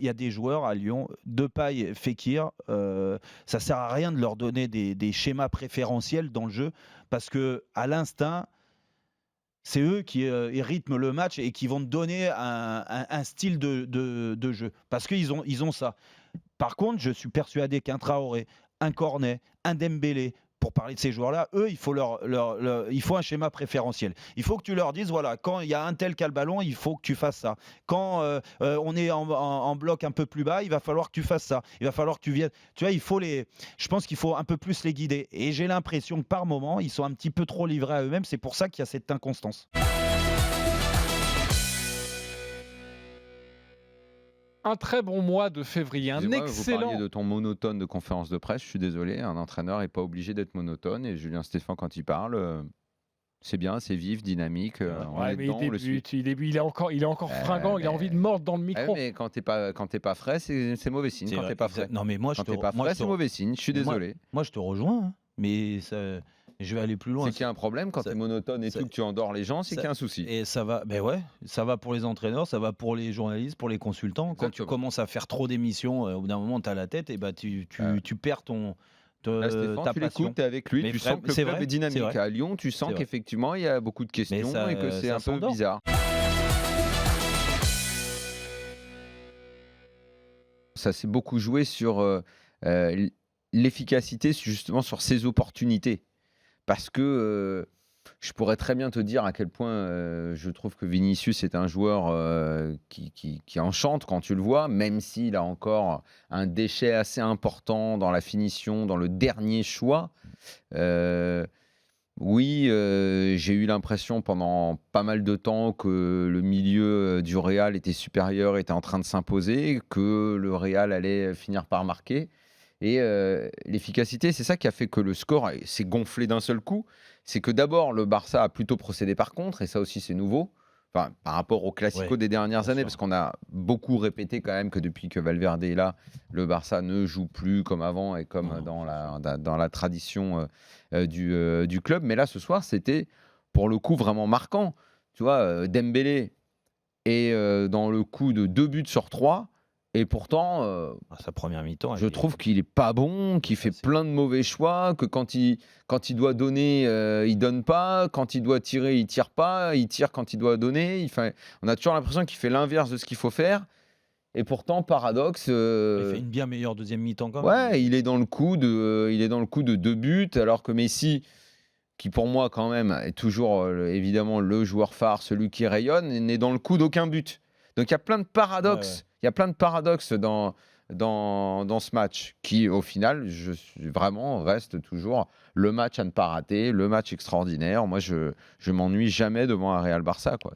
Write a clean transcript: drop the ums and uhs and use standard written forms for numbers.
y a des joueurs à Lyon, Depay, Fekir, ça sert à rien de leur donner des schémas préférentiels dans le jeu parce que à l'instinct, c'est eux qui ils rythment le match et qui vont te donner un style de jeu parce ils ont ça. Par contre, je suis persuadé qu'un Traoré, un Cornet, un Dembélé, pour parler de ces joueurs-là, eux, il faut un schéma préférentiel. Il faut que tu leur dises, voilà, quand il y a un tel qui a le ballon, il faut que tu fasses ça. Quand on est en bloc un peu plus bas, il va falloir que tu fasses ça. Il va falloir que tu viennes. Tu vois, je pense qu'il faut un peu plus les guider. Et j'ai l'impression que par moment, ils sont un petit peu trop livrés à eux-mêmes. C'est pour ça qu'il y a cette inconstance. Un très bon mois de février, un Excusez-moi, vous parliez excellent. de ton monotone de conférence de presse. Je suis désolé, un entraîneur n'est pas obligé d'être monotone. Et Julien Stéphan, quand il parle, c'est bien, c'est vif, dynamique. On Ouais, est mais dedans, on le suit. il est encore fringant, il a envie de mordre dans le micro. Mais quand t'es pas frais, c'est mauvais signe. C'est Quand vrai, t'es pas frais, non, mais moi, quand t'es pas frais, c'est mauvais signe. Je suis désolé. Moi, je te rejoins, hein, mais je vais aller plus loin. C'est qu'il y a un problème quand t'es monotone et tout, que tu endors les gens, c'est qu'il y a un souci. Et ça va, ben ouais, ça va pour les entraîneurs, ça va pour les journalistes, pour les consultants. Quand tu Exactement. commences à faire trop d'émissions, au bout d'un moment, tu as la tête et bah, tu perds Là, Stéphane, ta tu passion. l'écoutes, t'es avec lui, Mais tu sens que le c'est club vrai, est dynamique. c'est vrai. À Lyon, tu sens C'est vrai. qu'effectivement, il y a beaucoup de questions ça- et que c'est ça un peu s'endort. bizarre. Ça s'est beaucoup joué sur l'efficacité, justement sur ses opportunités. Parce que je pourrais très bien te dire à quel point je trouve que Vinicius est un joueur qui enchante quand tu le vois, même s'il a encore un déchet assez important dans la finition, dans le dernier choix. Oui, j'ai eu l'impression pendant pas mal de temps que le milieu du Real était supérieur, était en train de s'imposer, que le Real allait finir par marquer. Et l'efficacité, c'est ça qui a fait que le score s'est gonflé d'un seul coup. C'est que d'abord, le Barça a plutôt procédé par contre, et ça aussi c'est nouveau, enfin, par rapport au Classico des dernières années, parce qu'on a beaucoup répété quand même que depuis que Valverde est là, le Barça ne joue plus comme avant et comme dans la tradition du club. Mais là, ce soir, c'était pour le coup vraiment marquant. Tu vois, Dembélé est dans le coup de 2 buts sur 3. Et pourtant, Sa première mi-temps, je trouve qu'il est pas bon, qu'il fait plein de mauvais choix, que quand il doit donner, il donne pas, quand il doit tirer, il tire pas, il tire quand il doit donner. On a toujours l'impression qu'il fait l'inverse de ce qu'il faut faire. Et pourtant, paradoxe. il fait une bien meilleure deuxième mi-temps quand même. Ouais, il est dans le coup de 2 buts, alors que Messi, qui pour moi quand même est toujours évidemment le joueur phare, celui qui rayonne, n'est dans le coup d'aucun but. Donc il y a plein de paradoxes. Ouais. Il y a plein de paradoxes dans ce match qui, au final, reste toujours le match à ne pas rater, le match extraordinaire. Moi, je m'ennuie jamais devant un Real Barça, quoi.